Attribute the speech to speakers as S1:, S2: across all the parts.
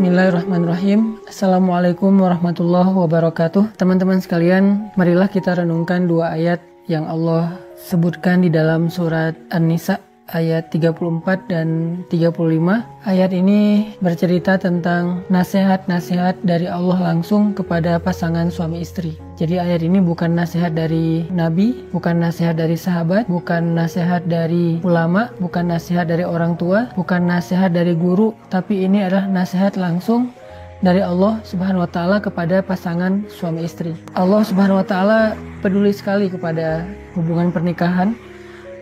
S1: Bismillahirrahmanirrahim. Assalamualaikum warahmatullahi wabarakatuh. Teman-teman sekalian, marilah kita renungkan dua ayat yang Allah sebutkan di dalam surat An-Nisa ayat 34 dan 35. Ayat ini bercerita tentang nasihat-nasihat dari Allah langsung kepada pasangan suami istri. Jadi ayat ini bukan nasihat dari Nabi, bukan nasihat dari sahabat, bukan nasihat dari ulama, bukan nasihat dari orang tua, bukan nasihat dari guru, tapi ini adalah nasihat langsung dari Allah Subhanahu wa taala kepada pasangan suami istri. Allah Subhanahu wa taala peduli sekali kepada hubungan pernikahan,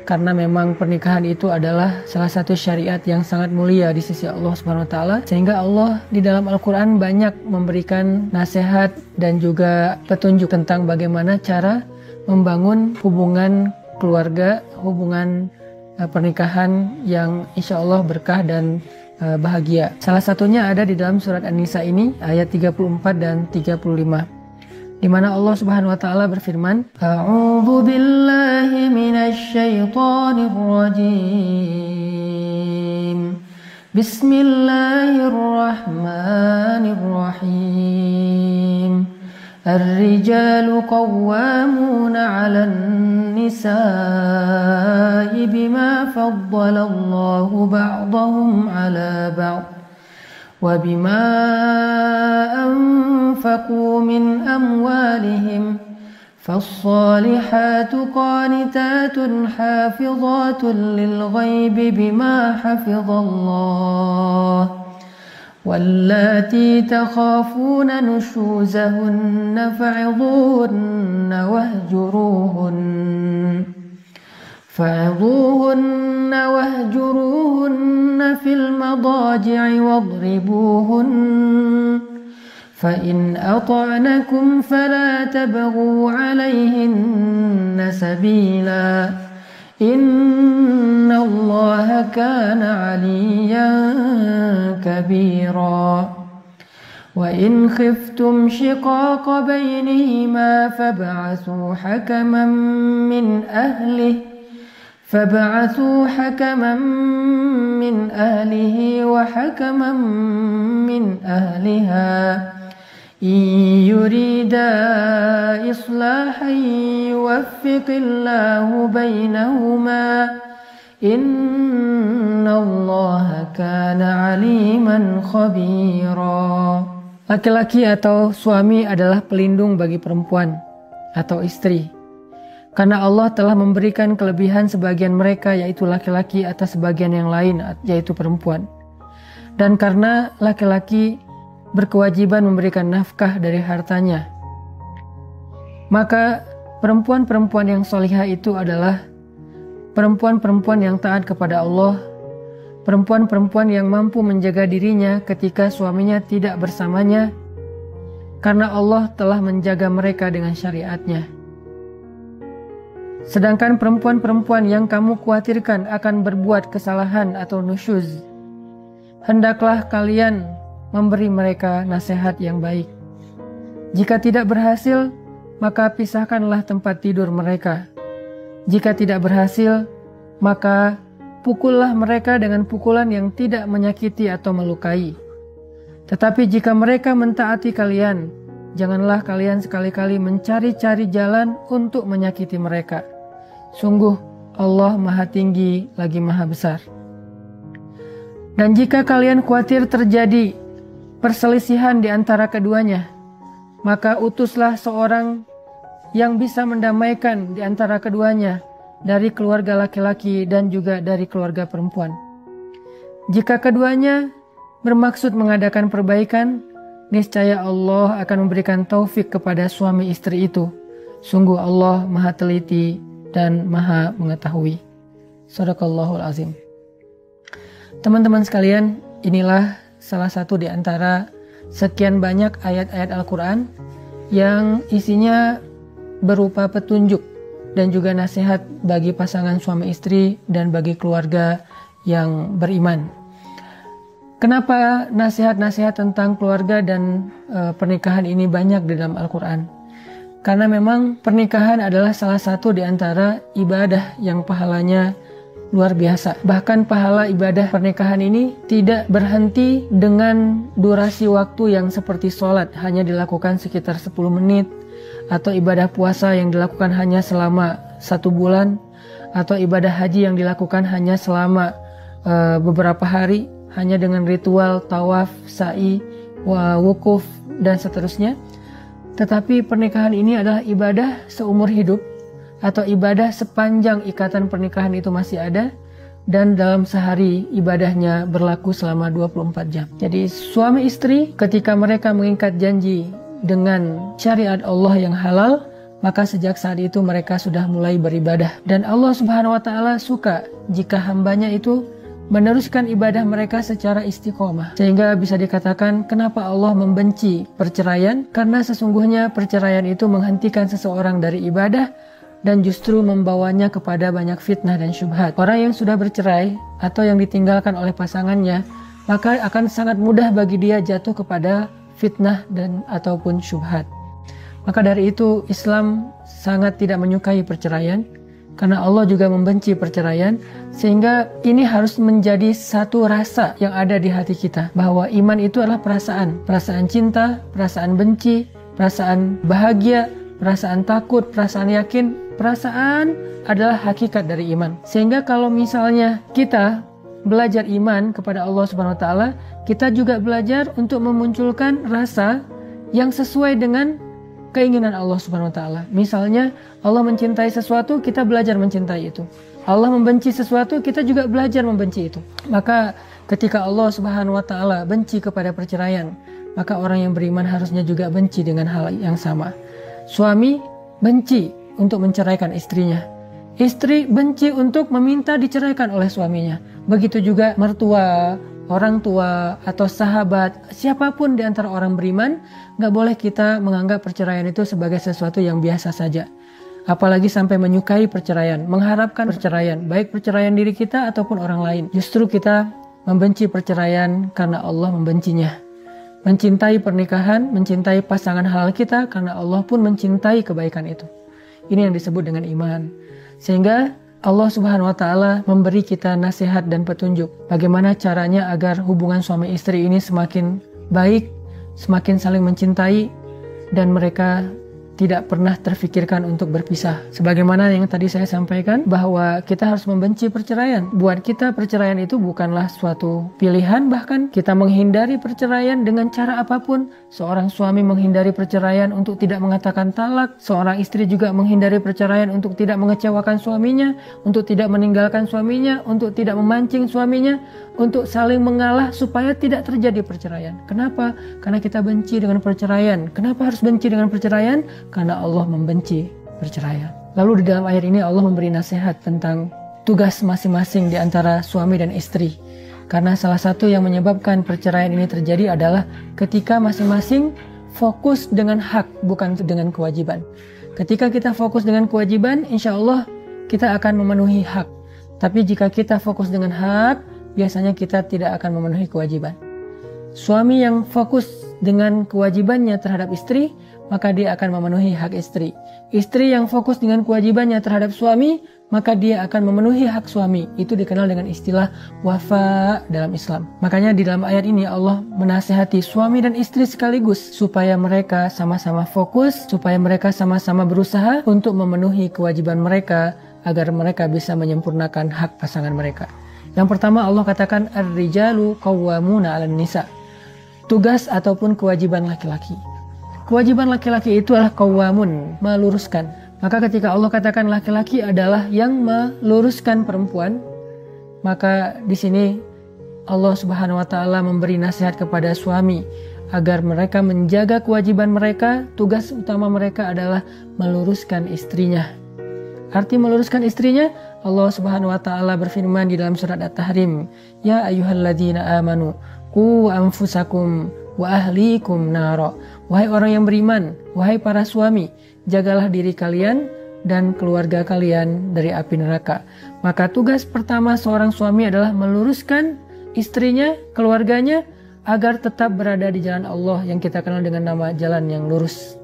S1: karena memang pernikahan itu adalah salah satu syariat yang sangat mulia di sisi Allah Subhanahu wa taala, sehingga Allah di dalam Al-Qur'an banyak memberikan nasihat dan juga petunjuk tentang bagaimana cara membangun hubungan keluarga, hubungan pernikahan yang insya Allah berkah dan bahagia. Salah satunya ada di dalam surat An-Nisa ini ayat 34 dan 35. Di mana Allah Subhanahu wa taala berfirman, A'udzu billahi minasy syaithanir rajim. Bismillahirrahmanirrahim. Ar-rijalu qawwamuna 'alan nisa'i bima faddalallahu ba'dahum 'ala ba'd وبما أنفقوا من أموالهم فالصالحات قانتات حافظات للغيب بما حفظ الله واللاتي تخافون نشوزهن فعظوهن واهجروهن في المضاجع واضربوهن فإن أطعنكم فلا تبغوا عليهن سبيلا إن الله كان عليا كبيرا وإن خفتم شقاق بينهما فابعثوا حكما من أهله وحكما من أهلها إن يريدا إصلاحا يوفق الله بينهما إن الله كان عليما خبيرا. Laki-laki atau suami adalah pelindung bagi perempuan atau istri. Karena Allah telah memberikan kelebihan sebagian mereka, yaitu laki-laki, atas sebagian yang lain, yaitu perempuan. Dan karena laki-laki berkewajiban memberikan nafkah dari hartanya, maka perempuan-perempuan yang solihah itu adalah perempuan-perempuan yang taat kepada Allah, perempuan-perempuan yang mampu menjaga dirinya ketika suaminya tidak bersamanya, karena Allah telah menjaga mereka dengan syariatnya. Sedangkan perempuan-perempuan yang kamu khawatirkan akan berbuat kesalahan atau nusyuz, hendaklah kalian memberi mereka nasihat yang baik. Jika tidak berhasil, maka pisahkanlah tempat tidur mereka. Jika tidak berhasil, maka pukullah mereka dengan pukulan yang tidak menyakiti atau melukai. Tetapi jika mereka mentaati kalian, janganlah kalian sekali-kali mencari-cari jalan untuk menyakiti mereka. Sungguh Allah Maha Tinggi lagi Maha Besar. Dan jika kalian khawatir terjadi perselisihan di antara keduanya, maka utuslah seorang yang bisa mendamaikan di antara keduanya dari keluarga laki-laki dan juga dari keluarga perempuan. Jika keduanya bermaksud mengadakan perbaikan, niscaya Allah akan memberikan taufik kepada suami istri itu. Sungguh Allah Maha Teliti dan Maha Mengetahui. Shadaqallahul Azim. Teman-teman sekalian, inilah salah satu di antara sekian banyak ayat-ayat Al-Quran yang isinya berupa petunjuk dan juga nasihat bagi pasangan suami istri dan bagi keluarga yang beriman. Kenapa nasihat-nasihat tentang keluarga dan pernikahan ini banyak di dalam Al-Quran? Karena memang pernikahan adalah salah satu di antara ibadah yang pahalanya luar biasa. Bahkan pahala ibadah pernikahan ini tidak berhenti dengan durasi waktu yang seperti sholat hanya dilakukan sekitar 10 menit, atau ibadah puasa yang dilakukan hanya selama 1 bulan, atau ibadah haji yang dilakukan hanya selama beberapa hari, hanya dengan ritual tawaf, sa'i, wukuf, dan seterusnya. Tetapi pernikahan ini adalah ibadah seumur hidup, atau ibadah sepanjang ikatan pernikahan itu masih ada, dan dalam sehari ibadahnya berlaku selama 24 jam. Jadi suami istri ketika mereka mengikat janji dengan syariat Allah yang halal, maka sejak saat itu mereka sudah mulai beribadah. Dan Allah Subhanahu wa Ta'ala suka jika hambanya itu meneruskan ibadah mereka secara istiqomah. Sehingga bisa dikatakan kenapa Allah membenci perceraian? Karena sesungguhnya perceraian itu menghentikan seseorang dari ibadah dan justru membawanya kepada banyak fitnah dan syubhat. Orang yang sudah bercerai atau yang ditinggalkan oleh pasangannya, maka akan sangat mudah bagi dia jatuh kepada fitnah dan ataupun syubhat. Maka dari itu Islam sangat tidak menyukai perceraian, karena Allah juga membenci perceraian, sehingga ini harus menjadi satu rasa yang ada di hati kita, bahwa iman itu adalah perasaan cinta, perasaan benci, perasaan bahagia, perasaan takut, perasaan yakin. Perasaan adalah hakikat dari iman. Sehingga kalau misalnya kita belajar iman kepada Allah Subhanahu wa Ta'ala, kita juga belajar untuk memunculkan rasa yang sesuai dengan keinginan Allah Subhanahu wa Ta'ala. Misalnya Allah mencintai sesuatu, kita belajar mencintai itu. Allah membenci sesuatu, kita juga belajar membenci itu. Maka ketika Allah Subhanahu wa Ta'ala benci kepada perceraian, maka orang yang beriman harusnya juga benci dengan hal yang sama. Suami benci untuk menceraikan istrinya. Istri benci untuk meminta diceraikan oleh suaminya. Begitu juga mertua, orang tua, atau sahabat, siapapun di antara orang beriman, gak boleh kita menganggap perceraian itu sebagai sesuatu yang biasa saja. Apalagi sampai menyukai perceraian, mengharapkan perceraian, baik perceraian diri kita ataupun orang lain. Justru kita membenci perceraian karena Allah membencinya. Mencintai pernikahan, mencintai pasangan halal kita karena Allah pun mencintai kebaikan itu. Ini yang disebut dengan iman. Sehingga Allah Subhanahu wa Ta'ala memberi kita nasihat dan petunjuk bagaimana caranya agar hubungan suami istri ini semakin baik, semakin saling mencintai, dan mereka tidak pernah terfikirkan untuk berpisah. Sebagaimana yang tadi saya sampaikan, bahwa kita harus membenci perceraian. Buat kita perceraian itu bukanlah suatu pilihan, bahkan kita menghindari perceraian dengan cara apapun. Seorang suami menghindari perceraian untuk tidak mengatakan talak, seorang istri juga menghindari perceraian untuk tidak mengecewakan suaminya, untuk tidak meninggalkan suaminya, untuk tidak memancing suaminya, untuk saling mengalah supaya tidak terjadi perceraian. Kenapa? Karena kita benci dengan perceraian. Kenapa harus benci dengan perceraian? Karena Allah membenci perceraian. Lalu di dalam ayat ini Allah memberi nasihat tentang tugas masing-masing di antara suami dan istri. Karena salah satu yang menyebabkan perceraian ini terjadi adalah ketika masing-masing fokus dengan hak, bukan dengan kewajiban. Ketika kita fokus dengan kewajiban, insya Allah kita akan memenuhi hak. Tapi jika kita fokus dengan hak, biasanya kita tidak akan memenuhi kewajiban. Suami yang fokus dengan kewajibannya terhadap istri, maka dia akan memenuhi hak istri. Istri yang fokus dengan kewajibannya terhadap suami, maka dia akan memenuhi hak suami. Itu dikenal dengan istilah wafa dalam Islam. Makanya di dalam ayat ini Allah menasihati suami dan istri sekaligus supaya mereka sama-sama fokus, supaya mereka sama-sama berusaha untuk memenuhi kewajiban mereka agar mereka bisa menyempurnakan hak pasangan mereka. Yang pertama Allah katakan ar-rijalu qawwamuna 'alan nisa. Tugas ataupun kewajiban laki-laki. Kewajiban laki-laki itu adalah qawwamun, meluruskan. Maka ketika Allah katakan laki-laki adalah yang meluruskan perempuan, maka di sini Allah Subhanahu wa Ta'ala memberi nasihat kepada suami agar mereka menjaga kewajiban mereka. Tugas utama mereka adalah meluruskan istrinya. Arti meluruskan istrinya, Allah Subhanahu wa Ta'ala berfirman di dalam surat At-Tahrim, ya ayyuhalladzina amanu qu anfusakum wa ahlikum nara. Wahai orang yang beriman, wahai para suami, jagalah diri kalian dan keluarga kalian dari api neraka. Maka tugas pertama seorang suami adalah meluruskan istrinya, keluarganya, agar tetap berada di jalan Allah yang kita kenal dengan nama jalan yang lurus.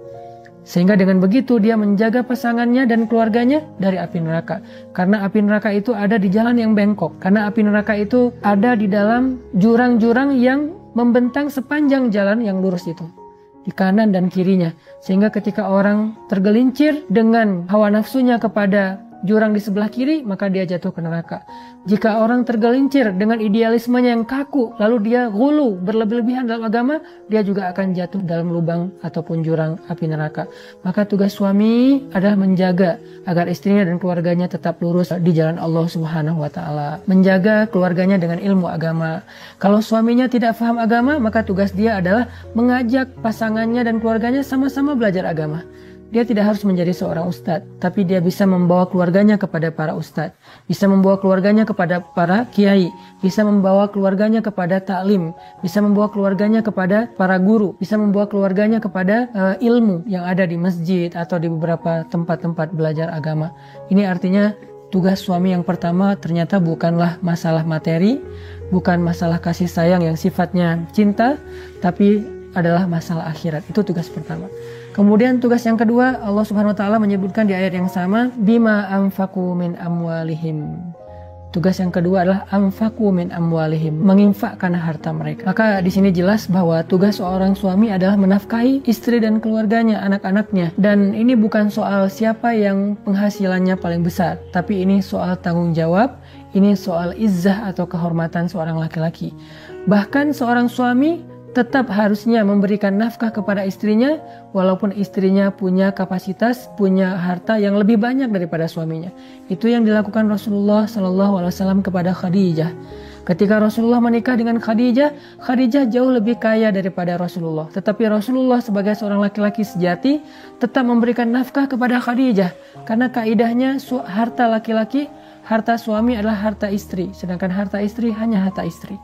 S1: Sehingga dengan begitu dia menjaga pasangannya dan keluarganya dari api neraka. Karena api neraka itu ada di jalan yang bengkok. Karena api neraka itu ada di dalam jurang-jurang yang membentang sepanjang jalan yang lurus itu, di kanan dan kirinya. Sehingga ketika orang tergelincir dengan hawa nafsunya kepada jurang di sebelah kiri, maka dia jatuh ke neraka. Jika orang tergelincir dengan idealismenya yang kaku, lalu dia ghulu, berlebih-lebihan dalam agama, dia juga akan jatuh dalam lubang ataupun jurang api neraka. Maka tugas suami adalah menjaga agar istrinya dan keluarganya tetap lurus di jalan Allah Subhanahu wa Ta'ala. Menjaga keluarganya dengan ilmu agama. Kalau suaminya tidak paham agama, maka tugas dia adalah mengajak pasangannya dan keluarganya sama-sama belajar agama. Dia tidak harus menjadi seorang ustadz, tapi dia bisa membawa keluarganya kepada para ustadz, bisa membawa keluarganya kepada para kiai, bisa membawa keluarganya kepada taklim, bisa membawa keluarganya kepada para guru, bisa membawa keluarganya kepada ilmu yang ada di masjid atau di beberapa tempat-tempat belajar agama. Ini artinya tugas suami yang pertama ternyata bukanlah masalah materi, bukan masalah kasih sayang yang sifatnya cinta, tapi adalah masalah akhirat. Itu tugas pertama. Kemudian tugas yang kedua, Allah Subhanahu wa Ta'ala menyebutkan di ayat yang sama, bima anfaqu min amwalihim. Tugas yang kedua adalah anfaqu min amwalihim, menginfakkan harta mereka. Maka di sini jelas bahwa tugas seorang suami adalah menafkahi istri dan keluarganya, anak-anaknya. Dan ini bukan soal siapa yang penghasilannya paling besar, tapi ini soal tanggung jawab, ini soal izzah atau kehormatan seorang laki-laki. Bahkan seorang suami tetap harusnya memberikan nafkah kepada istrinya, walaupun istrinya punya kapasitas, punya harta yang lebih banyak daripada suaminya. Itu yang dilakukan Rasulullah SAW kepada Khadijah. Ketika Rasulullah menikah dengan Khadijah, Khadijah jauh lebih kaya daripada Rasulullah. Tetapi Rasulullah sebagai seorang laki-laki sejati tetap memberikan nafkah kepada Khadijah. Karena kaidahnya harta laki-laki, harta suami adalah harta istri, sedangkan harta istri hanya harta istri.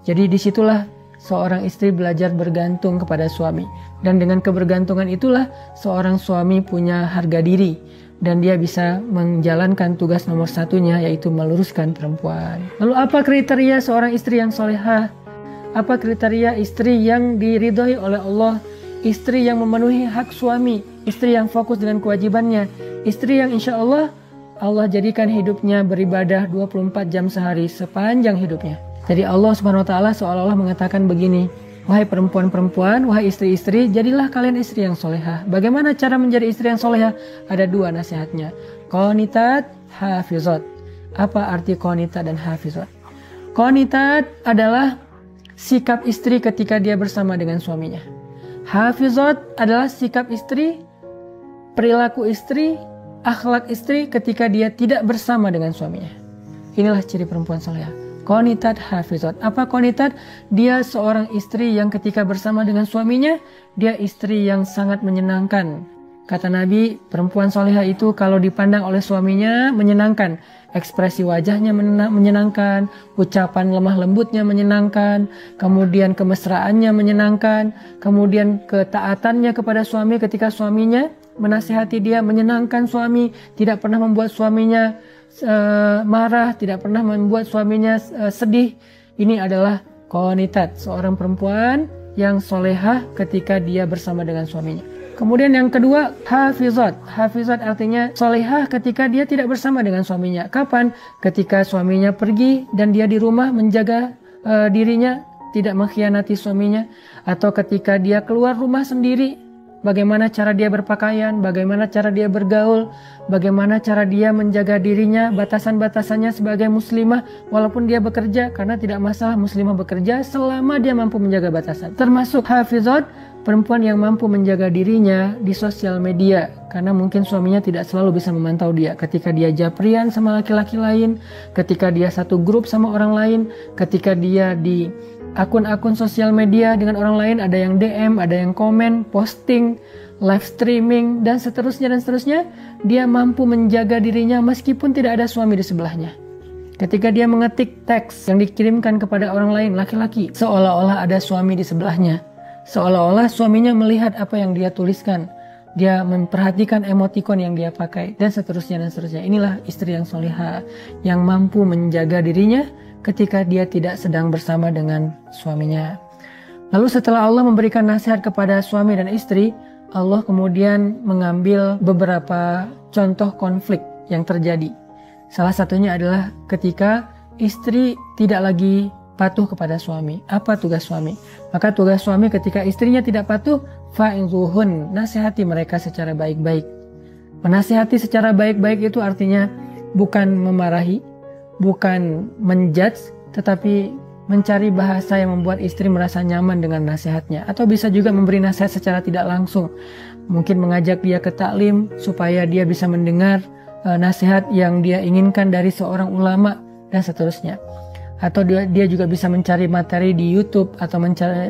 S1: Jadi disitulah seorang istri belajar bergantung kepada suami. Dan dengan kebergantungan itulah seorang suami punya harga diri. Dan dia bisa menjalankan tugas nomor satunya, yaitu meluruskan perempuan. Lalu apa kriteria seorang istri yang solehah? Apa kriteria istri yang diridhoi oleh Allah? Istri yang memenuhi hak suami. Istri yang fokus dengan kewajibannya. Istri yang insya Allah jadikan hidupnya beribadah 24 jam sehari sepanjang hidupnya. Jadi Allah Subhanahu wa Ta'ala seolah-olah mengatakan begini, wahai perempuan-perempuan, wahai istri-istri, jadilah kalian istri yang solehah. Bagaimana cara menjadi istri yang solehah? Ada dua nasihatnya. Qanitat, hafizat. Apa arti qanitat dan hafizat? Qanitat adalah sikap istri ketika dia bersama dengan suaminya. Hafizat adalah sikap istri, perilaku istri, akhlak istri ketika dia tidak bersama dengan suaminya. Inilah ciri perempuan solehah. Qanitat hafizat. Apa qanitat? Dia seorang istri yang ketika bersama dengan suaminya, dia istri yang sangat menyenangkan. Kata Nabi, perempuan solehah itu kalau dipandang oleh suaminya menyenangkan. Ekspresi wajahnya menyenangkan, ucapan lemah lembutnya menyenangkan, kemudian kemesraannya menyenangkan, kemudian ketaatannya kepada suami ketika suaminya menasihati dia menyenangkan suami, tidak pernah membuat suaminya marah, tidak pernah membuat suaminya sedih. Ini adalah qanitat, seorang perempuan yang solehah ketika dia bersama dengan suaminya. Kemudian yang kedua, hafizat. Hafizat artinya solehah ketika dia tidak bersama dengan suaminya. Kapan? Ketika suaminya pergi dan dia di rumah menjaga dirinya, tidak mengkhianati suaminya. Atau ketika dia keluar rumah sendiri, bagaimana cara dia berpakaian, bagaimana cara dia bergaul, bagaimana cara dia menjaga dirinya, batasan-batasannya sebagai muslimah walaupun dia bekerja, karena tidak masalah muslimah bekerja selama dia mampu menjaga batasan. Termasuk hafizat, perempuan yang mampu menjaga dirinya di sosial media, karena mungkin suaminya tidak selalu bisa memantau dia. Ketika dia japrian sama laki-laki lain, ketika dia satu grup sama orang lain, ketika dia di akun-akun sosial media dengan orang lain, ada yang DM, ada yang komen, posting, live streaming, dan seterusnya, dia mampu menjaga dirinya meskipun tidak ada suami di sebelahnya. Ketika dia mengetik teks yang dikirimkan kepada orang lain, laki-laki, seolah-olah ada suami di sebelahnya. Seolah-olah suaminya melihat apa yang dia tuliskan. Dia memperhatikan emotikon yang dia pakai, dan seterusnya. Inilah istri yang solehah, yang mampu menjaga dirinya ketika dia tidak sedang bersama dengan suaminya. Lalu setelah Allah memberikan nasihat kepada suami dan istri, Allah kemudian mengambil beberapa contoh konflik yang terjadi. Salah satunya adalah ketika istri tidak lagi patuh kepada suami. Apa tugas suami? Maka tugas suami ketika istrinya tidak patuh, fa'idhuhun, nasihati mereka secara baik-baik. Menasihati secara baik-baik itu artinya bukan memarahi, bukan menjudge, tetapi mencari bahasa yang membuat istri merasa nyaman dengan nasihatnya. Atau bisa juga memberi nasihat secara tidak langsung. Mungkin mengajak dia ke taklim supaya dia bisa mendengar nasihat yang dia inginkan dari seorang ulama dan seterusnya. Atau dia juga bisa mencari materi di YouTube atau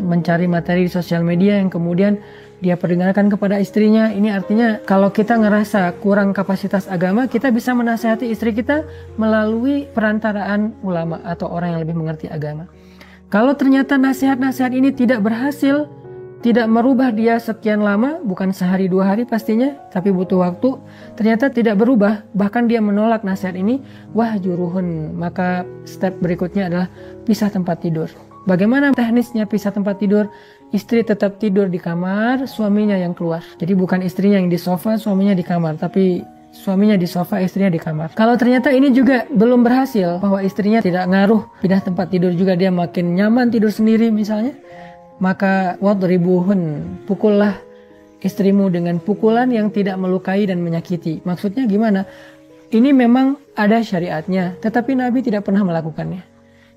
S1: mencari materi di sosial media yang kemudian dia perdengarkan kepada istrinya. Ini artinya kalau kita ngerasa kurang kapasitas agama, kita bisa menasihati istri kita melalui perantaraan ulama atau orang yang lebih mengerti agama. Kalau ternyata nasihat-nasihat ini tidak berhasil, tidak merubah dia sekian lama, bukan sehari 2 hari pastinya, tapi butuh waktu, ternyata tidak berubah, bahkan dia menolak nasihat ini, wahjuruhun, maka step berikutnya adalah pisah tempat tidur. Bagaimana teknisnya pisah tempat tidur? Istri tetap tidur di kamar, suaminya yang keluar. Jadi bukan istrinya yang di sofa, suaminya di kamar, tapi suaminya di sofa, istrinya di kamar. Kalau ternyata ini juga belum berhasil, bahwa istrinya tidak ngaruh pindah tempat tidur juga, dia makin nyaman tidur sendiri misalnya, maka wadribuhun, pukullah istrimu dengan pukulan yang tidak melukai dan menyakiti. Maksudnya gimana? Ini memang ada syariatnya, tetapi Nabi tidak pernah melakukannya.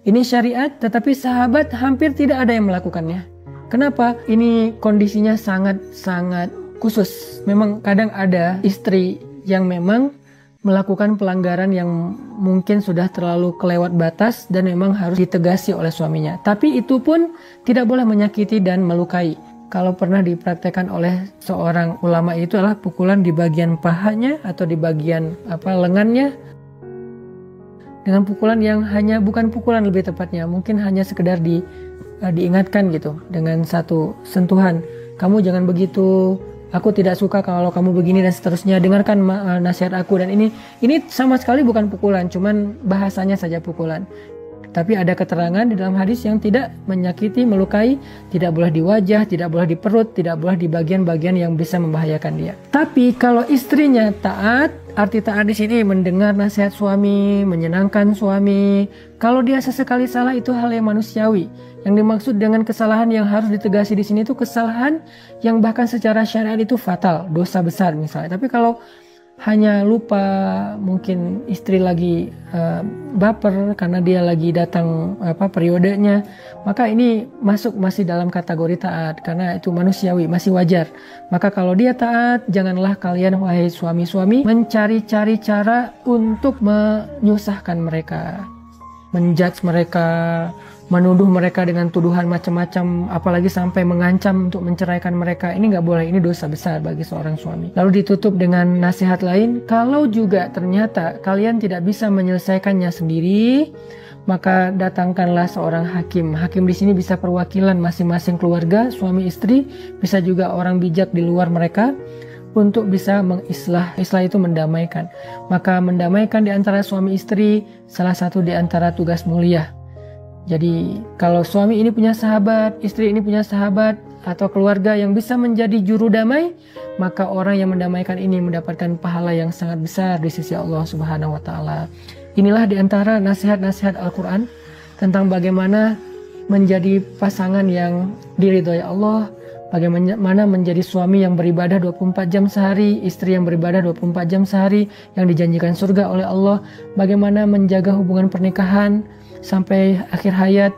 S1: Ini syariat, tetapi sahabat hampir tidak ada yang melakukannya. Kenapa? Ini kondisinya sangat-sangat khusus. Memang kadang ada istri yang memang melakukan pelanggaran yang mungkin sudah terlalu kelewat batas dan memang harus ditegasi oleh suaminya. Tapi itu pun tidak boleh menyakiti dan melukai. Kalau pernah dipraktekkan oleh seorang ulama itu adalah pukulan di bagian pahanya atau di bagian lengannya, dengan pukulan yang hanya bukan pukulan lebih tepatnya, mungkin hanya sekedar diingatkan gitu dengan satu sentuhan. Kamu jangan begitu. Aku tidak suka kalau kamu begini dan seterusnya. Dengarkan nasihat aku. Dan ini sama sekali bukan pukulan, cuman bahasanya saja pukulan. Tapi ada keterangan di dalam hadis yang tidak menyakiti, melukai, tidak boleh di wajah, tidak boleh di perut, tidak boleh di bagian-bagian yang bisa membahayakan dia. Tapi kalau istrinya taat, arti taat di sini mendengar nasihat suami, menyenangkan suami. Kalau dia sesekali salah itu hal yang manusiawi. Yang dimaksud dengan kesalahan yang harus ditegasi di sini itu kesalahan yang bahkan secara syariat itu fatal, dosa besar misalnya. Tapi kalau hanya lupa, mungkin istri lagi baper karena dia lagi datang periodenya, maka ini masih dalam kategori taat karena itu manusiawi, masih wajar. Maka kalau dia taat, janganlah kalian wahai suami-suami mencari-cari cara untuk menyusahkan mereka, menjudge mereka, menuduh mereka dengan tuduhan macam-macam, apalagi sampai mengancam untuk menceraikan mereka. Ini nggak boleh, ini dosa besar bagi seorang suami. Lalu ditutup dengan nasihat lain, kalau juga ternyata kalian tidak bisa menyelesaikannya sendiri, maka datangkanlah seorang hakim. Hakim di sini bisa perwakilan masing-masing keluarga, suami istri, bisa juga orang bijak di luar mereka, untuk bisa mengislah. Islah itu mendamaikan. Maka mendamaikan di antara suami istri salah satu di antara tugas mulia. Jadi kalau suami ini punya sahabat, istri ini punya sahabat atau keluarga yang bisa menjadi juru damai, maka orang yang mendamaikan ini mendapatkan pahala yang sangat besar di sisi Allah Subhanahu wa taala. Inilah di antara nasihat-nasihat Al-Qur'an tentang bagaimana menjadi pasangan yang diridhoi Allah, bagaimana menjadi suami yang beribadah 24 jam sehari, istri yang beribadah 24 jam sehari yang dijanjikan surga oleh Allah, bagaimana menjaga hubungan pernikahan sampai akhir hayat,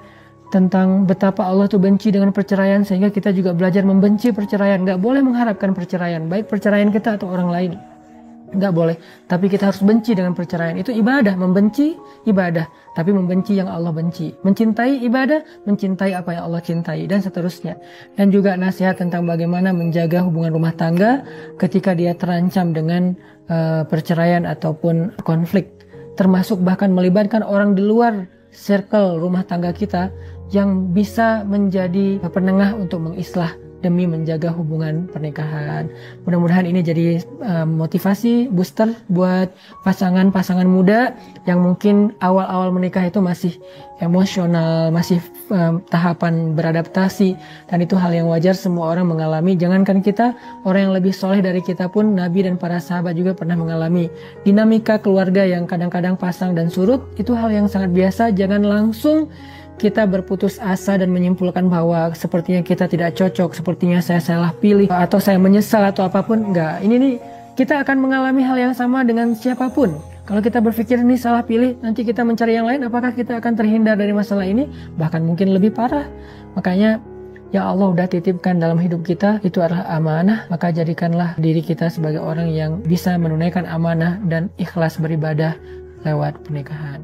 S1: tentang betapa Allah tuh benci dengan perceraian, sehingga kita juga belajar membenci perceraian. Gak boleh mengharapkan perceraian, baik perceraian kita atau orang lain, gak boleh. Tapi kita harus benci dengan perceraian. Itu ibadah, membenci ibadah, tapi membenci yang Allah benci. Mencintai ibadah, mencintai apa yang Allah cintai, dan seterusnya. Dan juga nasihat tentang bagaimana menjaga hubungan rumah tangga ketika dia terancam dengan perceraian ataupun konflik, termasuk bahkan melibatkan orang di luar circle rumah tangga kita yang bisa menjadi penengah untuk mengislah demi menjaga hubungan pernikahan. Mudah-mudahan ini jadi motivasi booster buat pasangan-pasangan muda yang mungkin awal-awal menikah itu masih emosional, masih tahapan beradaptasi, dan itu hal yang wajar semua orang mengalami. Jangankan kita, orang yang lebih soleh dari kita pun, Nabi dan para sahabat juga pernah mengalami dinamika keluarga yang kadang-kadang pasang dan surut. Itu hal yang sangat biasa. Jangan langsung kita berputus asa dan menyimpulkan bahwa sepertinya kita tidak cocok, sepertinya saya salah pilih, atau saya menyesal atau apapun. Enggak, ini nih kita akan mengalami hal yang sama dengan siapapun. Kalau kita berpikir ini salah pilih, nanti kita mencari yang lain, apakah kita akan terhindar dari masalah ini? Bahkan mungkin lebih parah. Makanya yang Allah udah titipkan dalam hidup kita itu adalah amanah, maka jadikanlah diri kita sebagai orang yang bisa menunaikan amanah dan ikhlas beribadah lewat pernikahan.